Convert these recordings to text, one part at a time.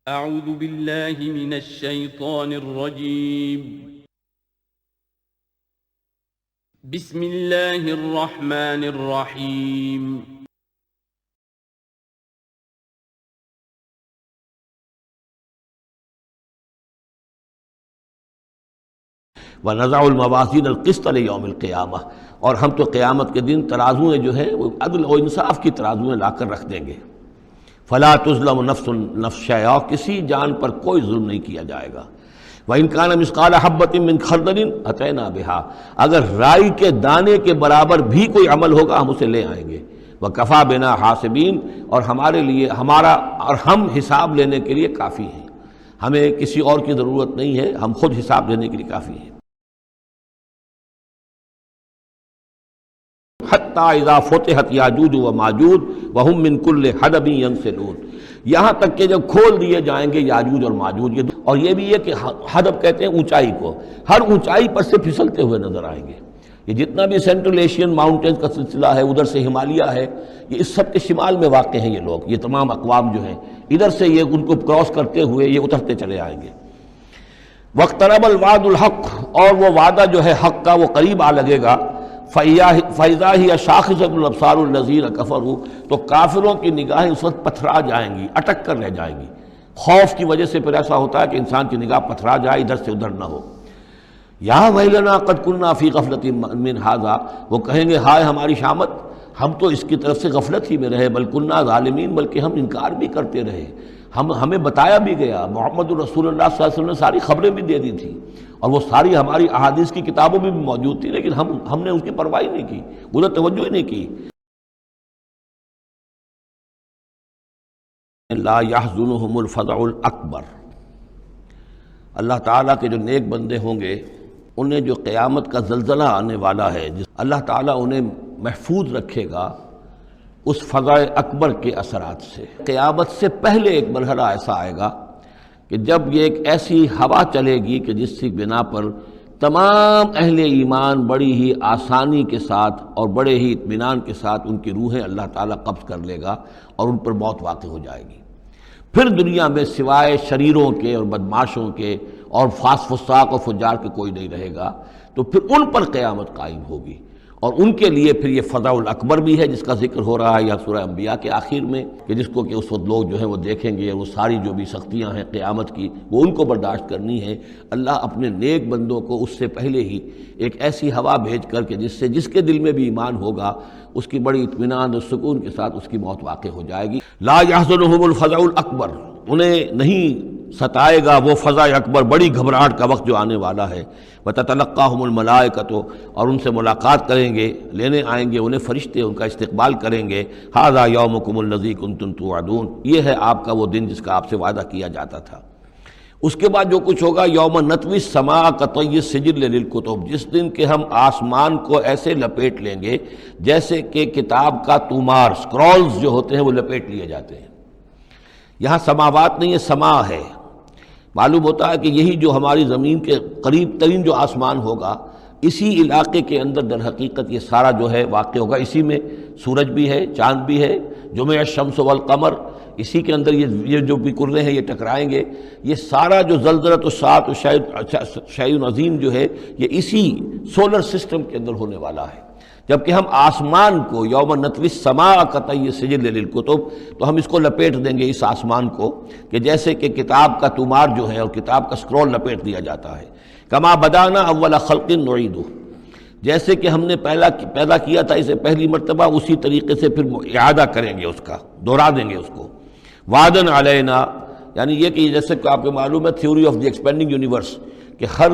اعوذ باللہ من الشیطان الرجیم بسم اللہ الرحمن الرحیم وَنَضَعُ الْمَوَازِينَ الْقِسْطَ لِيَوْمِ الْقِيَامَةِ، اور ہم تو قیامت کے دن ترازویں جو ہیں وہ عدل و انصاف کی ترازویں لا کر رکھ دیں گے۔ فَلَا تُظْلَمُ نَفْسٌ شَيْئًا، کسی جان پر کوئی ظلم نہیں کیا جائے گا۔ وَإِنْ كَانَ مِثْقَالَ حَبَّةٍ مِّنْ خَرْدَلٍ أَتَيْنَا بِهَا، اگر رائی کے دانے کے برابر بھی کوئی عمل ہوگا ہم اسے لے آئیں گے۔ وَكَفَىٰ بِنَا حَاسِبِينَ، اور ہمارے لیے ہم حساب لینے کے لیے کافی ہیں، ہمیں کسی اور کی ضرورت نہیں ہے، ہم خود حساب لینے کے لیے کافی ہیں۔ حتیٰ اذا فتحت یاجوج و ماجوج وہم من کل حدب ینسلون، یہاں تک کہ جب کھول دیے جائیں گے یاجوج اور ماجوج، اور یہ بھی ہے کہ حدب کہتے ہیں اونچائی کو، ہر اونچائی پر سے پھسلتے ہوئے نظر آئیں گے۔ یہ جتنا بھی سینٹرل ایشین ماؤنٹینز کا سلسلہ ہے، ادھر سے ہمالیہ ہے، یہ اس سب کے شمال میں واقع ہیں یہ لوگ، یہ تمام اقوام جو ہیں ادھر سے یہ ان کو کراس کرتے ہوئے یہ اترتے چلے آئیں گے۔ واقترب الوعد الحق، اور وہ وعدہ جو ہے حق کا وہ قریب آ لگے گا۔ فَإِذَا هِيَ شَاخِصَةُ الْأَبْصَارُ الَّذِينَ كَفَرُوا، تو کافروں کی نگاہیں اس وقت پتھرا جائیں گی، اٹک کر رہ جائیں گی۔ خوف کی وجہ سے پھر ایسا ہوتا ہے کہ انسان کی نگاہ پتھرا جائے، ادھر سے ادھر نہ ہو۔ یا ویلنا قد کنا فی غفلۃ من ھذا، وہ کہیں گے ہائے ہماری شامت، ہم تو اس کی طرف سے غفلت ہی میں رہے، بل کنا ظالمین، بلکہ ہم انکار بھی کرتے رہے، ہمیں بتایا بھی گیا، محمد رسول اللہ صلی اللہ علیہ وسلم نے ساری خبریں بھی دے دی تھی، اور وہ ساری ہماری احادیث کی کتابوں میں بھی موجود تھی، لیکن ہم نے اس کی پرواہ نہیں کی، ادھر توجہ ہی نہیں کی۔ لا يحزنهم الفزع الاکبر، اللہ تعالیٰ کے جو نیک بندے ہوں گے انہیں جو قیامت کا زلزلہ آنے والا ہے، اللہ تعالیٰ انہیں محفوظ رکھے گا اس فزع اکبر کے اثرات سے۔ قیامت سے پہلے ایک مرحلہ ایسا آئے گا کہ جب یہ ایک ایسی ہوا چلے گی کہ جس کی بنا پر تمام اہل ایمان بڑی ہی آسانی کے ساتھ اور بڑے ہی اطمینان کے ساتھ ان کی روحیں اللہ تعالیٰ قبض کر لے گا اور ان پر موت واقع ہو جائے گی۔ پھر دنیا میں سوائے شریروں کے اور بدماشوں کے اور فساق و فجار کے کوئی نہیں رہے گا، تو پھر ان پر قیامت قائم ہوگی، اور ان کے لیے پھر یہ فزع الاکبر بھی ہے جس کا ذکر ہو رہا ہے یا سورہ انبیاء کے آخر میں، کہ جس کو کہ اس وقت لوگ جو ہیں وہ دیکھیں گے، وہ ساری جو بھی سختیاں ہیں قیامت کی وہ ان کو برداشت کرنی ہے۔ اللہ اپنے نیک بندوں کو اس سے پہلے ہی ایک ایسی ہوا بھیج کر کے جس کے دل میں بھی ایمان ہوگا اس کی بڑی اطمینان اور سکون کے ساتھ اس کی موت واقع ہو جائے گی۔ لا يحزنهم الفزع الاکبر، انہیں نہیں ستائے گا وہ فزع اکبر، بڑی گھبراہٹ کا وقت جو آنے والا ہے۔ وَتَتَلَقَّاهُمُ الْمَلَائِكَةُ، اور ان سے ملاقات کریں گے، لینے آئیں گے انہیں فرشتے، ان کا استقبال کریں گے۔ هَذَا يَوْمُكُمُ الَّذِي كُنتُمْ تُوعَدُونَ، یہ ہے آپ کا وہ دن جس کا آپ سے وعدہ کیا جاتا تھا۔ اس کے بعد جو کچھ ہوگا، یوم نطوی السماء کطی السجل للکتب، جس دن کہ ہم آسمان کو ایسے لپیٹ لیں گے جیسے کہ کتاب کا تومار، سکرولز جو ہوتے ہیں وہ لپیٹ لیے جاتے ہیں۔ یہاں سماوات نہیں ہے، سما ہے۔ معلوم ہوتا ہے کہ یہی جو ہماری زمین کے قریب ترین جو آسمان ہوگا، اسی علاقے کے اندر در حقیقت یہ سارا جو ہے واقع ہوگا، اسی میں سورج بھی ہے، چاند بھی ہے، جمع الشمس والقمر، اسی کے اندر یہ جو بھی کرے ہیں یہ ٹکرائیں گے۔ یہ سارا جو زلزلۃ الساعۃ شیء عظیم جو ہے یہ اسی سولر سسٹم کے اندر ہونے والا ہے۔ جبکہ ہم آسمان کو یوم نطوی السماء کطی السجل للکتب، تو ہم اس کو لپیٹ دیں گے اس آسمان کو کہ جیسے کہ کتاب کا تومار جو ہے اور کتاب کا سکرول لپیٹ دیا جاتا ہے۔ کما بدانا اول خلق نعیدہ، جیسے کہ ہم نے پیدا کیا تھا اسے پہلی مرتبہ، اسی طریقے سے پھر اعادہ کریں گے، اس کا دوہرا دیں گے اس کو۔ وعدن علینا، یعنی یہ کہ جیسے کہ آپ کو معلوم ہے theory of the expanding universe, کہ ہر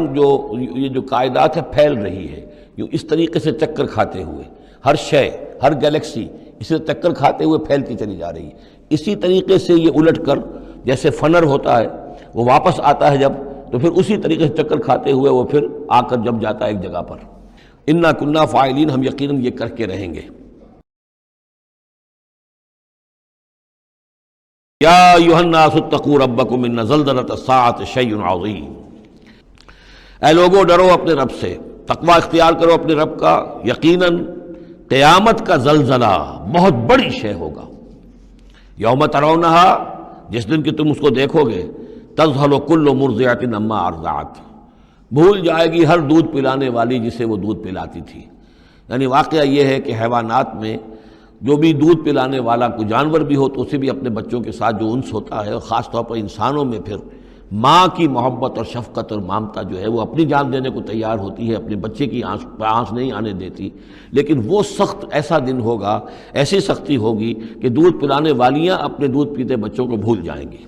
یہ جو کائنات ہے پھیل رہی ہے یوں اس طریقے سے چکر کھاتے ہوئے، ہر شے، ہر گلیکسی اسے چکر کھاتے ہوئے پھیلتی چلی جا رہی ہے۔ اسی طریقے سے یہ الٹ کر جیسے فنر ہوتا ہے وہ واپس آتا ہے جب، تو پھر اسی طریقے سے چکر کھاتے ہوئے وہ پھر آ کر جب جاتا ہے ایک جگہ پر۔ انا کنا فاعلین، ہم یقیناً یہ کر کے رہیں گے۔ یا ایھا الناس اتقوا ربکم ان زلزلۃ الساعۃ شیء عظیم، اے لوگو ڈرو اپنے رب سے، تقوی اختیار کرو اپنے رب کا، یقیناً قیامت کا زلزلہ بہت بڑی شے ہوگا۔ یوم ترونہا، جس دن کہ تم اس کو دیکھو گے، تذہل کل مرضعۃ عما ارضعت، بھول جائے گی ہر دودھ پلانے والی جسے وہ دودھ پلاتی تھی۔ یعنی واقعہ یہ ہے کہ حیوانات میں جو بھی دودھ پلانے والا کوئی جانور بھی ہو تو اسے بھی اپنے بچوں کے ساتھ جو انس ہوتا ہے، اور خاص طور پر انسانوں میں پھر ماں کی محبت اور شفقت اور مامتا جو ہے وہ اپنی جان دینے کو تیار ہوتی ہے، اپنے بچے کی آنچ نہیں آنے دیتی۔ لیکن وہ سخت ایسا دن ہوگا، ایسی سختی ہوگی کہ دودھ پلانے والیاں اپنے دودھ پیتے بچوں کو بھول جائیں گی۔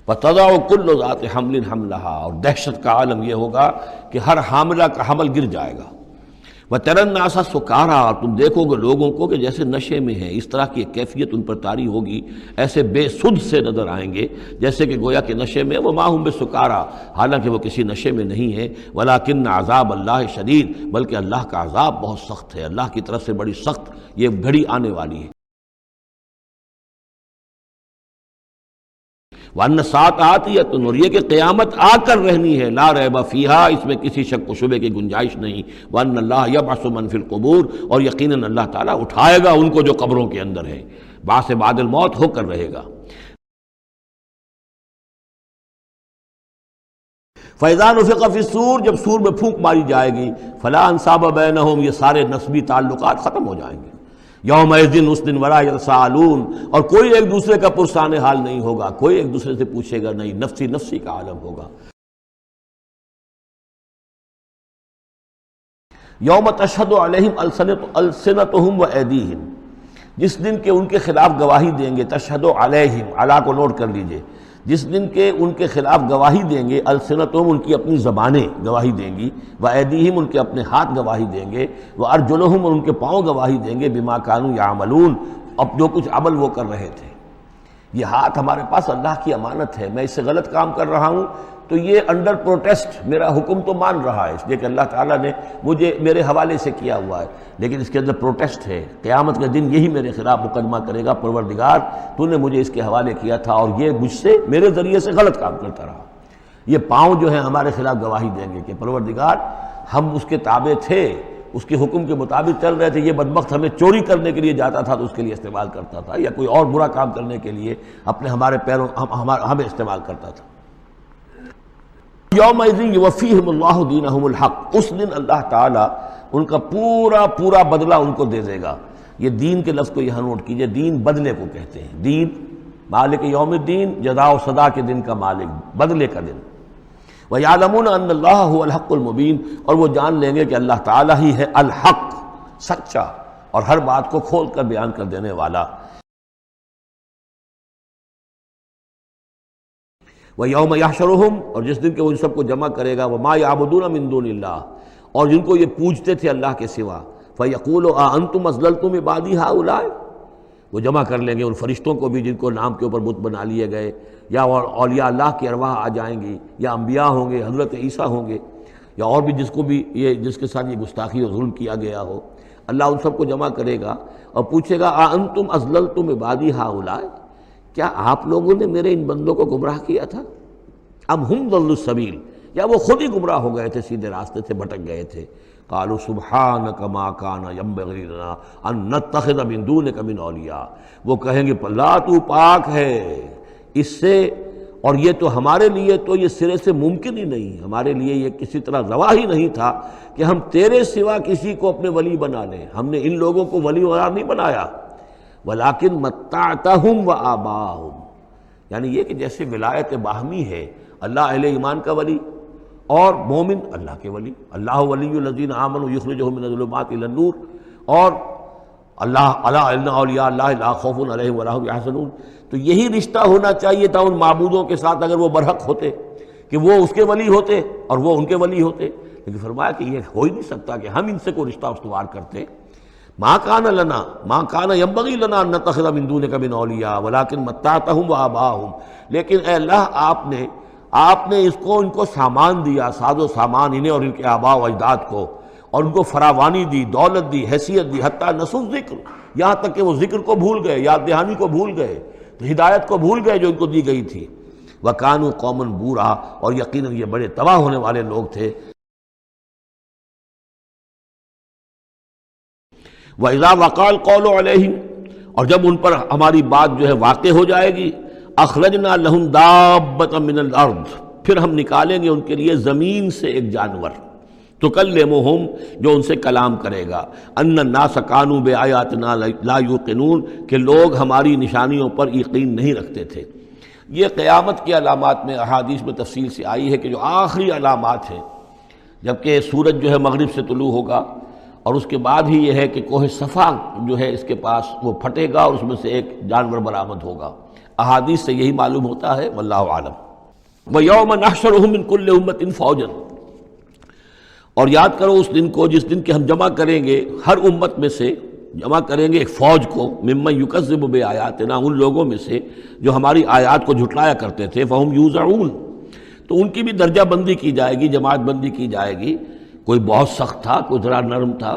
وَتَضَعُ كُلُّ ذَاتِ حَمْلٍ حَمْلَهَا، اور دہشت کا عالم یہ ہوگا کہ ہر حاملہ کا حمل گر جائے گا۔ وَتَرَى النَّاسَ سُكَارَىٰ، تم دیکھو گے لوگوں کو کہ جیسے نشے میں ہیں، اس طرح کی ایک کیفیت ان پر طاری ہوگی، ایسے بے سدھ سے نظر آئیں گے جیسے کہ گویا کہ نشے میں، وَمَا هُم بِسُكَارَىٰ، حالانکہ وہ کسی نشے میں نہیں ہیں، وَلَٰكِنَّ عَذَابَ اللَّهِ شَدِيدٌ، بلکہ اللہ کا عذاب بہت سخت ہے، اللہ کی طرف سے بڑی سخت یہ گھڑی آنے والی ہے۔ وَأَنَّ السَّاعَةَ آتِيَةٌ، اور یہ کہ قیامت آ کر رہنی ہے، لا ریب فیہا، اس میں کسی شک و شبے کی گنجائش نہیں۔ وَأَنَّ اللَّهَ يَبْعَثُ مَن فِي الْقُبُورِ، اور یقیناً اللہ تعالیٰ اٹھائے گا ان کو جو قبروں کے اندر ہیں، بعث بعد الموت ہو کر رہے گا۔ فَإِذَا نُفِخَ فِي الصُّورِ، جب سور میں پھونک ماری جائے گی، فَلَا أَنْسَابَ بَيْنَهُمْ، یہ سارے نسبی تعلقات ختم ہو جائیں گے۔ یومئذ، اس دن، ولا یتساءلون، اور کوئی ایک دوسرے کا پرسان حال نہیں ہوگا، کوئی ایک دوسرے سے پوچھے گا نہیں، نفسی نفسی کا عالم ہوگا۔ یوم تشہد علیہم السنتہم وایدیہم، جس دن کے ان کے خلاف گواہی دیں گے، تشہد علیہم، علی کو نوٹ کر لیجئے، جس دن کے ان کے خلاف گواہی دیں گے، السنتہم، ان کی اپنی زبانیں گواہی دیں گی، وایدیہم، ان کے اپنے ہاتھ گواہی دیں گے، وارجلہم، اور ان کے پاؤں گواہی دیں گے، بما کانوا یعملون، اب جو کچھ عمل وہ کر رہے تھے۔ یہ ہاتھ ہمارے پاس اللہ کی امانت ہے، میں اس سے غلط کام کر رہا ہوں تو یہ انڈر پروٹیسٹ میرا حکم تو مان رہا ہے، اس لیے کہ اللہ تعالیٰ نے مجھے میرے حوالے سے کیا ہوا ہے، لیکن اس کے اندر پروٹیسٹ ہے۔ قیامت کے دن یہی میرے خلاف مقدمہ کرے گا، پروردگار تو نے مجھے اس کے حوالے کیا تھا اور یہ مجھ سے میرے ذریعے سے غلط کام کرتا رہا۔ یہ پاؤں جو ہیں ہمارے خلاف گواہی دیں گے کہ پروردگار ہم اس کے تابع تھے، اس کے حکم کے مطابق چل رہے تھے، یہ بدبخت ہمیں چوری کرنے کے لیے جاتا تھا تو اس کے لیے استعمال کرتا تھا، یا کوئی اور برا کام کرنے کے لیے ہمارے پیروں ہمیں استعمال کرتا تھا۔ یومئذ یوفیہم اللہ دینہم الحق، اس دن اللہ تعالیٰ ان کا پورا بدلہ ان کو دے دے گا۔ یہ دین کے لفظ کو یہاں نوٹ کیجئے، دین بدلے کو کہتے ہیں، دین مالک یوم الدین، جزا و سزا کے دن کا مالک، بدلے کا دن۔ وَيَعْلَمُونَ أَنَّ اللَّهَ هُوَ الْحَقُّ الْمُبِينُ، اور وہ جان لیں گے کہ اللہ تعالیٰ ہی ہے الحق، سچا اور ہر بات کو کھول کر بیان کر دینے والا۔ وَيَوْمَ يَحْشُرُهُمْ، اور جس دن کہ وہ ان سب کو جمع کرے گا، وَمَا يَعْبُدُونَ مِن دُونِ اللَّهِ، اور جن کو یہ پوجتے تھے اللہ کے سوا، فَيَقُولُ أَأَنْتُمْ أَضْلَلْتُمْ عِبَادِي هَؤُلَاءِ، وہ جمع کر لیں گے ان فرشتوں کو بھی جن کو نام کے اوپر بت بنا لیے گئے، یا اولیاء اللہ کی ارواح آ جائیں گی، یا انبیاء ہوں گے، حضرت عیسیٰ ہوں گے، یا اور بھی جس کے ساتھ یہ گستاخی اور ظلم کیا گیا ہو، اللہ ان سب کو جمع کرے گا اور پوچھے گا أَأَنْتُمْ أَضْلَلْتُمْ عِبَادِي هَؤُلَاءِ، کیا آپ لوگوں نے میرے ان بندوں کو گمراہ کیا تھا؟ ام ہم ضلوا السبیل، یا وہ خود ہی گمراہ ہو گئے تھے، سیدھے راستے سے بھٹک گئے تھے۔ قالوا سبحانک ما کان ینبغی لنا ان نتخذ من دونک من اولیاء، وہ کہیں گے اللہ تو پاک ہے اس سے، اور یہ تو ہمارے لیے تو یہ سرے سے ممکن ہی نہیں، ہمارے لیے یہ کسی طرح روا ہی نہیں تھا کہ ہم تیرے سوا کسی کو اپنے ولی بنا لیں، ہم نے ان لوگوں کو ولی قرار نہیں بنایا۔ ولیکن متعتہم وآباءہم، یعنی یہ کہ جیسے ولایت باہمی ہے، اللہ اہل ایمان کا ولی اور مومن اللہ کے ولی، اللہ ولی الذین آمنوا یخرجہم من الظلمات الی النور، اور اللہ الا ان اولیاء اللہ لا خوف علیہم ولا هم یحزنون، تو یہی رشتہ ہونا چاہیے تھا ان معبودوں کے ساتھ اگر وہ برحق ہوتے، کہ وہ اس کے ولی ہوتے اور وہ ان کے ولی ہوتے، لیکن فرمایا کہ یہ ہو ہی نہیں سکتا کہ ہم ان سے کوئی رشتہ استوار کرتے۔ ما کان لنا ما کان ینبغی لنا ان نتخذ من دونک من اولیاء ولکن متعتہم وآباءہم، لیکن اے اللہ آپ نے ان کو سامان دیا، ساز و سامان انہیں اور ان کے آباء و اجداد کو، اور ان کو فراوانی دی، دولت دی، حیثیت دی، حتیٰ نسوا الذکر، یہاں تک کہ وہ ذکر کو بھول گئے، یاد دہانی کو بھول گئے، تو ہدایت کو بھول گئے جو ان کو دی گئی تھی۔ وَكَانُوا قَوْمًا بُورًا، اور یقیناً یہ بڑے تباہ ہونے والے لوگ تھے۔ وَإِذَا وَقَعَ الْقَوْلُ عَلَيْهِمْ، اور جب ان پر ہماری بات جو ہے واقع ہو جائے گی، اخرجنا لہم دابۃ من الارض، پھر ہم نکالیں گے ان کے لیے زمین سے ایک جانور، تکلمہم، جو ان سے کلام کرے گا، ان الناس کانوا بآیاتنا لا یوقنون، کہ لوگ ہماری نشانیوں پر یقین نہیں رکھتے تھے۔ یہ قیامت کی علامات میں احادیث میں تفصیل سے آئی ہے کہ جو آخری علامات ہیں، جبکہ سورج جو ہے مغرب سے طلوع ہوگا، اور اس کے بعد ہی یہ ہے کہ کوہ صفا جو ہے اس کے پاس وہ پھٹے گا اور اس میں سے ایک جانور برآمد ہوگا۔ احادیث سے یہی معلوم ہوتا ہے، واللہ عالم۔ وَيَوْمَ نَحْشُرُهُم مِّن كُلِّ أُمَّةٍ فَوْجًا، اور یاد کرو اس دن کو جس دن کہ ہم جمع کریں گے ہر امت میں سے، جمع کریں گے ایک فوج کو، ممن یکذب بآیاتنا، ان لوگوں میں سے جو ہماری آیات کو جھٹلایا کرتے تھے، فہم یوزعون، تو ان کی بھی درجہ بندی کی جائے گی، جماعت بندی کی جائے گی۔ کوئی بہت سخت تھا، کوئی ذرا نرم تھا،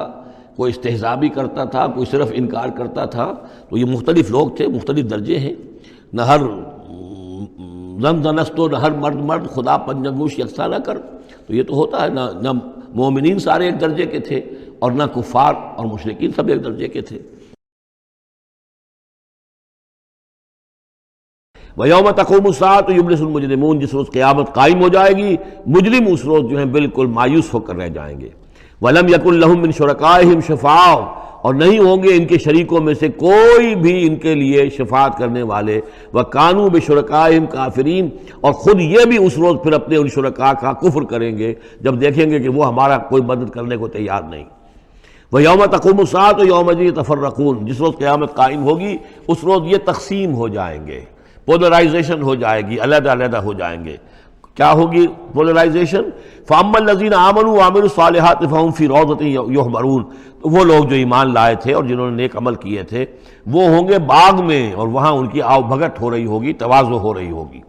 کوئی استہزاء بھی کرتا تھا، کوئی صرف انکار کرتا تھا، تو یہ مختلف لوگ تھے، مختلف درجے ہیں۔ نہ ہر زنستو، نہ ہر مرد خدا پنجنگوش یکساں نہ کر، تو یہ تو ہوتا ہے، نہ مومنین سارے ایک درجے کے تھے اور نہ کفار اور مشرکین سب ایک درجے کے تھے۔ وَيَوْمَ تَقُومُ السَّاعَةُ يُبْلِسُ الْمُجْرِمُونَ، جس روز قیامت قائم ہو جائے گی، مجرم اس روز جو ہیں بالکل مایوس ہو کر رہ جائیں گے۔ وَلَمْ يَكُنْ لَهُم مِّن شُرَكَائِهِمْ شَفَاعَةٌ، اور نہیں ہوں گے ان کے شریکوں میں سے کوئی بھی ان کے لیے شفاعت کرنے والے۔ وَكَانُوا بِشُرَكَائِهِمْ كَافِرِينَ، اور خود یہ بھی اس روز پھر اپنے ان شرکاء کا کفر کریں گے جب دیکھیں گے کہ وہ ہمارا کوئی مدد کرنے کو تیار نہیں۔ وَيَوْمَ تَقُومُ السَّاعَةُ يَوْمَئِذٍ يَتَفَرَّقُونَ، جس روز قیامت قائم ہوگی اس روز یہ تقسیم ہو جائیں گے، پولرائزیشن ہو جائے گی، علیحدہ علیحدہ ہو جائیں گے۔ کیا ہوگی پولرائزیشن؟ فَأَمَّا الَّذِينَ آمَنُوا وَعَمِلُوا الصَّالِحَاتِ فَهُمْ فِي رَوْضَةٍ يُحْبَرُونَ، تو وہ لوگ جو ایمان لائے تھے اور جنہوں نے نیک عمل کیے تھے وہ ہوں گے باغ میں، اور وہاں ان کی آؤ بھگت ہو رہی ہوگی، تواضع ہو رہی ہوگی۔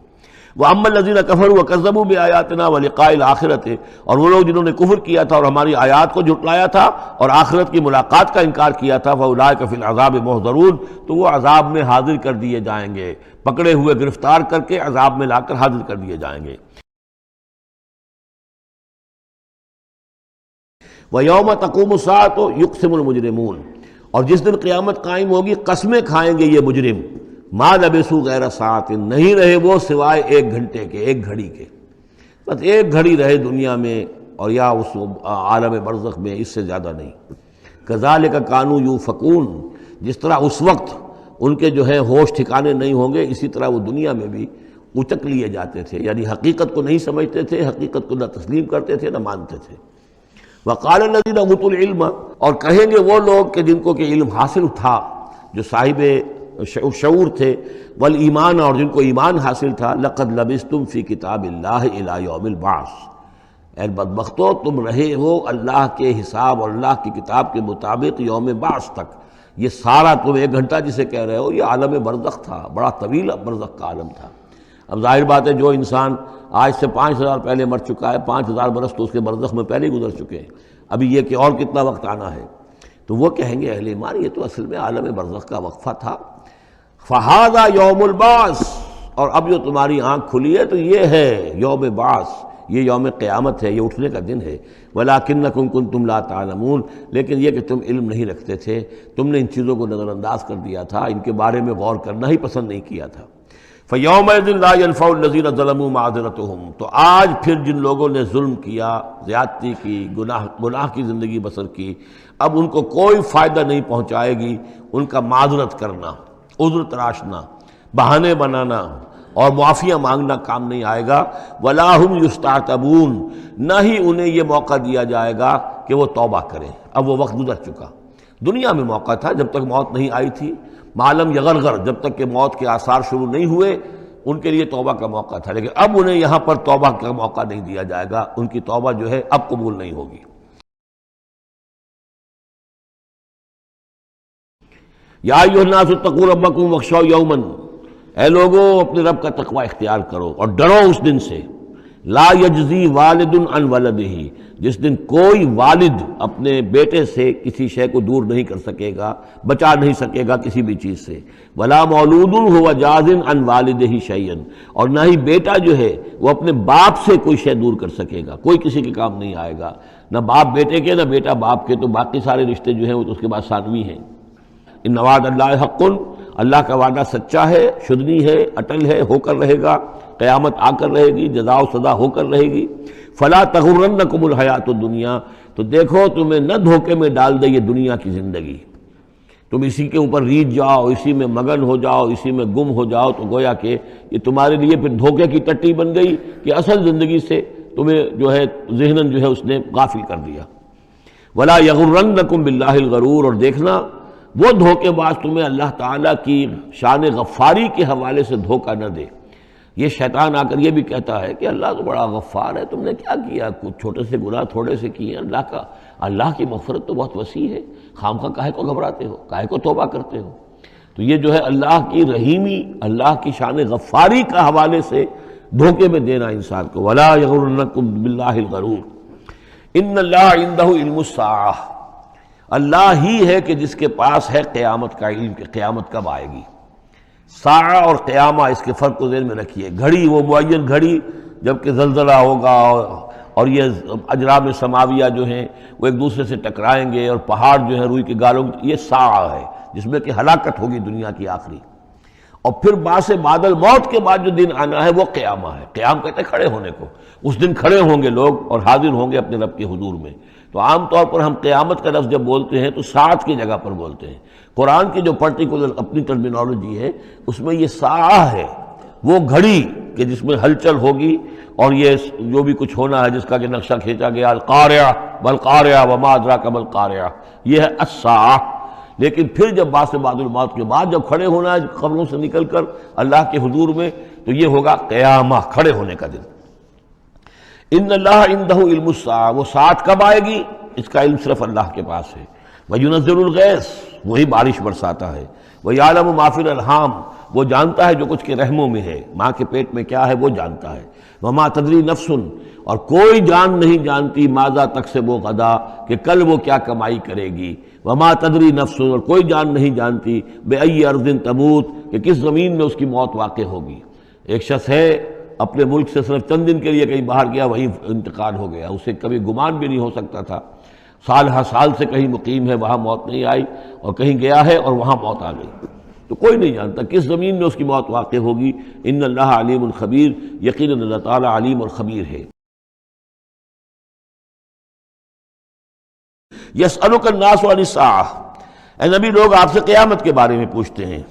وَأَمَّا الَّذِينَ كَفَرُوا وَكَذَّبُوا بِآيَاتِنَا وَلِقَاءِ الْآخِرَةِ، اور وہ لوگ جنہوں نے کفر کیا تھا اور ہماری آیات کو جھٹلایا تھا اور آخرت کی ملاقات کا انکار کیا تھا، فَأُولَٰئِكَ فِي الْعَذَابِ مُحْضَرُونَ، تو وہ عذاب میں حاضر کر دیے جائیں گے، پکڑے ہوئے گرفتار کر کے عذاب میں لا کر حاضر کر دیے جائیں گے۔ وَيَوْمَ تَقُومُ السَّاعَةُ يُقْسِمُ الْمُجْرِمُونَ، اور جس دن قیامت قائم ہوگی قسمیں کھائیں گے یہ مجرم، ما لبثوا غیر ساعۃ، نہیں رہے وہ سوائے ایک گھنٹے کے، ایک گھڑی کے، بس ایک گھڑی رہے دنیا میں اور یا اس عالم برزخ میں، اس سے زیادہ نہیں۔ کذالک کانوا یؤفکون، جس طرح اس وقت ان کے جو ہے ہوش ٹھکانے نہیں ہوں گے، اسی طرح وہ دنیا میں بھی اچک لیے جاتے تھے، یعنی حقیقت کو نہیں سمجھتے تھے، حقیقت کو نہ تسلیم کرتے تھے نہ مانتے تھے۔ وقال الذین اوتوا العلم، اور کہیں گے وہ لوگ کہ جن کو کہ علم حاصل تھا، جو صاحب شعور تھے، والایمان، اور جن کو ایمان حاصل تھا، لقد لبثتم فی کتاب اللہ الی یوم البعث، اے بدبختو تم رہے ہو اللہ کے حساب اور اللہ کی کتاب کے مطابق یوم بعث تک۔ یہ سارا تم ایک گھنٹہ جسے کہہ رہے ہو یہ عالم برزخ تھا، بڑا طویل برزخ کا عالم تھا۔ اب ظاہر بات ہے جو انسان آج سے 5000 پہلے مر چکا ہے، 5000 برس تو اس کے برزخ میں پہلے ہی گزر چکے ہیں، ابھی یہ کہ اور کتنا وقت آنا ہے، تو وہ کہیں گے اہل ایمان یہ تو اصل میں عالم برزخ کا وقفہ تھا۔ فہذا یوم البعث، اور اب جو تمہاری آنکھ کھلی ہے تو یہ ہے یوم بعث، یہ یوم قیامت ہے، یہ اٹھنے کا دن ہے۔ وَلَٰكِنَّكُمْ كُنْتُمْ لَا تَعْلَمُونَ، لیکن یہ کہ تم علم نہیں رکھتے تھے، تم نے ان چیزوں کو نظر انداز کر دیا تھا، ان کے بارے میں غور کرنا ہی پسند نہیں کیا تھا۔ فَيَوْمَئِذٍ لَا يَنفَعُ الَّذِينَ ظَلَمُوا مَعْذِرَتُهُمْ، تو آج پھر جن لوگوں نے ظلم کیا، زیادتی کی، گناہ کی زندگی بسر کی، اب ان کو کوئی فائدہ نہیں پہنچائے گی ان کا معذرت کرنا، عذر تراشنا، بہانے بنانا اور معافیاں مانگنا کام نہیں آئے گا۔ وَلَا هُمْ يُسْتَعْتَبُونَ، نہ ہی انہیں یہ موقع دیا جائے گا کہ وہ توبہ کریں، اب وہ وقت گزر چکا۔ دنیا میں موقع تھا جب تک موت نہیں آئی تھی، معلم یغرغر، جب تک کہ موت کے آثار شروع نہیں ہوئے ان کے لیے توبہ کا موقع تھا، لیکن اب انہیں یہاں پر توبہ کا موقع نہیں دیا جائے گا، ان کی توبہ جو ہے اب قبول نہیں ہوگی۔ یا ایھا الناس اتقوا ربکم واخشوا یوما، اے لوگو اپنے رب کا تقوی اختیار کرو اور ڈرو اس دن سے، لا یجزی والد عن ولدہ، جس دن کوئی والد اپنے بیٹے سے کسی شے کو دور نہیں کر سکے گا، بچا نہیں سکے گا کسی بھی چیز سے، ولا مولود هو جاز عن والدہ شیئا، اور نہ ہی بیٹا جو ہے وہ اپنے باپ سے کوئی شے دور کر سکے گا، کوئی کسی کے کام نہیں آئے گا، نہ باپ بیٹے کے نہ بیٹا باپ کے، تو باقی سارے رشتے جو ہیں وہ تو اس کے بعد ثانوی ہیں۔ ان وعد اللہ حق، اللہ کا وعدہ سچا ہے، شدنی ہے، اٹل ہے، ہو کر رہے گا، قیامت آ کر رہے گی، جزا و سزا ہو کر رہے گی۔ فلا تغرنکم الحیات الدنیا، تو دیکھو تمہیں نہ دھوکے میں ڈال دے یہ دنیا کی زندگی، تم اسی کے اوپر ریجھ جاؤ، اسی میں مگن ہو جاؤ، اسی میں گم ہو جاؤ، تو گویا کہ یہ تمہارے لیے پھر دھوکے کی ٹٹی بن گئی کہ اصل زندگی سے تمہیں جو ہے ذہناً جو ہے اس نے غافل کر دیا۔ ولا یغرنکم باللہ الغرور، اور دیکھنا وہ دھوکے باز تمہیں اللہ تعالیٰ کی شان غفاری کے حوالے سے دھوکہ نہ دے۔ یہ شیطان آ کر یہ بھی کہتا ہے کہ اللہ تو بڑا غفار ہے، تم نے کیا کیا، کچھ چھوٹے سے گناہ تھوڑے سے کیے ہیں، اللہ کی مغفرت تو بہت وسیع ہے، خامخواہ کاہے کو گھبراتے ہو، کاہے کو توبہ کرتے ہو۔ تو یہ جو ہے اللہ کی رحیمی، اللہ کی شان غفاری کا حوالے سے دھوکے میں دینا انسان کو۔ ولا یغرنکم باللہ الغرور ان اللہ عندہ علم الساعہ، اللہ ہی ہے کہ جس کے پاس ہے قیامت کا علم کہ قیامت کب آئے گی۔ ساعہ اور قیامہ، اس کے فرق کو ذہن میں رکھیے۔ گھڑی وہ معین گھڑی جب کہ زلزلہ ہوگا اور یہ اجرام سماویہ جو ہیں وہ ایک دوسرے سے ٹکرائیں گے اور پہاڑ جو ہے روئی کے گالوں، یہ ساعہ ہے جس میں کہ ہلاکت ہوگی دنیا کی آخری۔ اور پھر باعث بعد الموت کے بعد جو دن آنا ہے وہ قیامہ ہے۔ قیام کہتے ہیں کھڑے ہونے کو، اس دن کھڑے ہوں گے لوگ اور حاضر ہوں گے اپنے رب کے حضور میں۔ تو عام طور پر ہم قیامت کا لفظ جب بولتے ہیں تو ساعت کی جگہ پر بولتے ہیں۔ قرآن کی جو پرٹیکولر اپنی ٹرمینالوجی ہے اس میں یہ ساعہ ہے، وہ گھڑی کہ جس میں ہلچل ہوگی اور یہ جو بھی کچھ ہونا ہے جس کا کہ نقشہ کھینچا گیا، القارعہ والقارعہ وما ادراک ما القارعہ، یہ ہے الساعہ۔ لیکن پھر جب بعث بعد الموت کے بعد جب کھڑے ہونا ہے قبروں سے نکل کر اللہ کے حضور میں، تو یہ ہوگا قیامہ، کھڑے ہونے کا دن۔ ان اللہ عندہ علم الساعہ، وہ ساعت کب آئے گی اس کا علم صرف اللہ کے پاس ہے۔ وَيُنَزِّلُ الْغَيْثَ، وہی بارش برساتا ہے۔ وَيَعْلَمُ مَا فِي الْأَرْحَامِ، وہ جانتا ہے جو کچھ کے رحموں میں ہے، ماں کے پیٹ میں کیا ہے وہ جانتا ہے۔ وَمَا تَدْرِي نَفْسٌ، اور کوئی جان نہیں جانتی ماذا تکسب غدا، کہ کل وہ کیا کمائی کرے گی۔ وَمَا تَدْرِي نَفْسٌ، اور کوئی جان نہیں جانتی بِأَيِّ أَرْضٍ تَمُوتُ، کہ کس زمین میں اس کی موت واقع ہوگی۔ ایک شخص ہے اپنے ملک سے صرف چند دن کے لیے کہیں باہر گیا، وہیں انتقال ہو گیا، اسے کبھی گمان بھی نہیں ہو سکتا تھا، سال ہر سال سے کہیں مقیم ہے وہاں موت نہیں آئی، اور کہیں گیا ہے اور وہاں موت آ گئی۔ تو کوئی نہیں جانتا کس زمین میں اس کی موت واقع ہوگی۔ ان اللہ علیم خبیر، یقیناً اللہ تعالیٰ علیم اور خبیر ہے۔ یسألک الناس عن الساعہ، اے نبی لوگ آپ سے قیامت کے بارے میں پوچھتے ہیں۔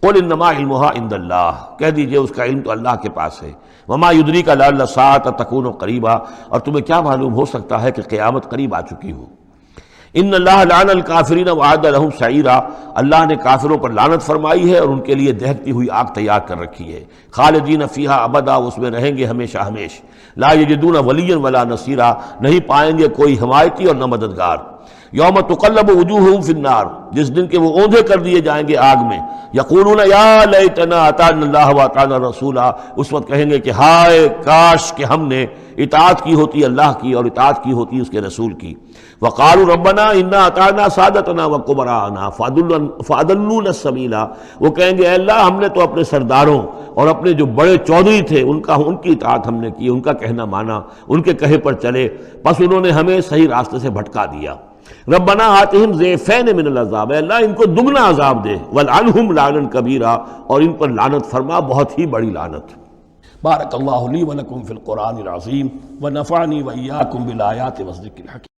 قل انما علمها عند اللہ، کہہ دیجئے اس کا علم تو اللہ کے پاس ہے۔ وما یدریک لعل الساعۃ تکون قریبا، اور تمہیں کیا معلوم ہو سکتا ہے کہ قیامت قریب آ چکی ہو۔ ان اللہ لعن الکافرین وعد لهم سعیرا، اللہ نے کافروں پر لعنت فرمائی ہے اور ان کے لیے دہکتی ہوئی آگ تیار کر رکھی ہے۔ خالدین فیہا ابدا، اس میں رہیں گے ہمیشہ ہمیش۔ لا یجدون ولیا ولا نصیرا، نہیں پائیں گے کوئی حمایتی اور نہ مددگار۔ یوم تقلب وجوہہم فی النار، جس دن کے وہ اوندھے کر دیے جائیں گے آگ میں۔ یقولون یا لیتنا اطعنا اللہ واطعنا الرسول، اس وقت کہیں گے کہ ہائے کاش کہ ہم نے اطاعت کی ہوتی اللہ کی اور اطاعت کی ہوتی اس کے رسول کی۔ وقالوا ربنا انا اطعنا سادتنا وکبراءنا فاضلونا السبیل، وہ کہیں گے اے اللہ ہم نے تو اپنے سرداروں اور اپنے جو بڑے چودھری تھے ان کی اطاعت ہم نے کی، ان کا کہنا مانا، ان کے کہے پر چلے، بس انہوں نے ہمیں صحیح راستے سے بھٹکا دیا۔ ربنا آتہم ضعفین من العذاب، اے اللہ ان کو دگنا عذاب دے، والعنہم لعنا کبیرا، اور ان پر لعنت فرما بہت ہی بڑی لعنت۔ بارک اللہ لی ولکم فی القرآن العظیم ونفعنی وإیاکم بالآیات والذکر الحکیم۔